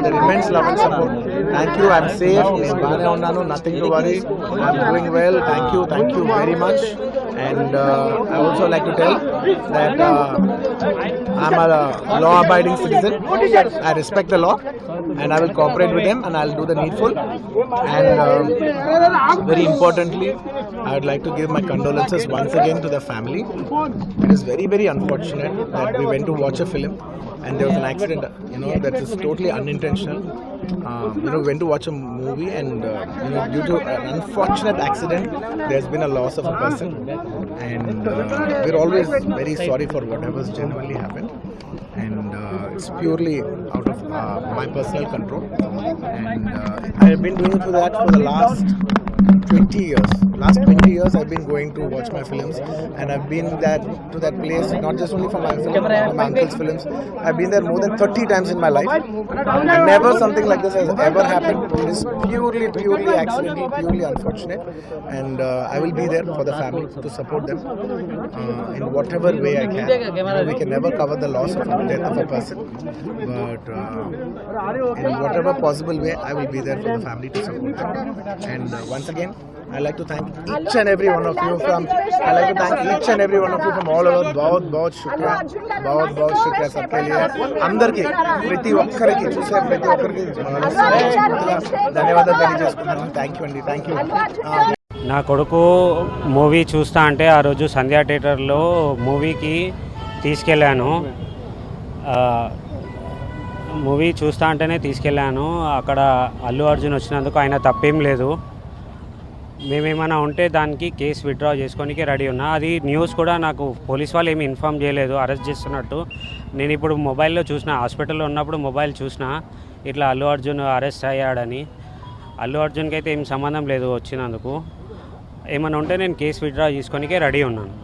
their immense love and support. Thank you. I'm safe. Nothing to worry. I'm doing well. Thank you very much. And I also like to tell that I'm a law-abiding citizen. I respect the law, and I will cooperate with them, and I'll do the needful. And very importantly, I would like to give my condolences once again to the family. It is very, very unfortunate that we went to watch a film and there was an accident, that is totally unintentional. We went to watch a movie and, due to an unfortunate accident, there's been a loss of a person. And we're always very sorry for whatever's genuinely happened. And it's purely out of my personal control. And I have been doing that for the last 20 years. Last 20 years I've been going to watch my films, and I've been to that place not just only for my film, for my uncle's films. I've been there more than 30 times in my life. And never something like this has ever happened. It is purely accidental, purely unfortunate. And I will be there for the family to support them in whatever way I can. We can never cover the loss of the death of a person, but in whatever possible way I will be there for the family to support them. And once again, I like to thank each and every one of you from all over. बहुत शुक्रिया सबके लिए అందరికీ ప్రతి ఒక్కరికి చూసే ప్రతి ఒక్కరికి ధన్యవాదాలు తెలియజేసుకుంటున్నాను. Thank you. నా కొడుకు మూవీ చూస్తా అంటే ఆ రోజు సంధ్యా థియేటర్లో మూవీకి తీసుకెళ్ళాను. మూవీ చూస్తా అంటేనే తీసుకెళ్ళాను. అక్కడ అల్లు అర్జున్ వచ్చినందుకు ఆయన తప్పేం లేదు. మేమేమైనా ఉంటే దానికి కేసు విత్డ్రా చేసుకోనికి రెడీ ఉన్నా. అది న్యూస్ కూడా నాకు పోలీస్ వాళ్ళు ఏమి ఇన్ఫామ్ చేయలేదు అరెస్ట్ చేస్తున్నట్టు. నేను ఇప్పుడు మొబైల్లో చూసిన, హాస్పిటల్లో ఉన్నప్పుడు మొబైల్ చూసిన ఇట్లా అల్లు అర్జున్ అరెస్ట్ అయ్యాడని. అల్లు అర్జున్కి అయితే ఏం సంబంధం లేదు వచ్చినందుకు. ఏమైనా ఉంటే నేను కేసు విత్డ్రా చేసుకోనికే రెడీ ఉన్నాను.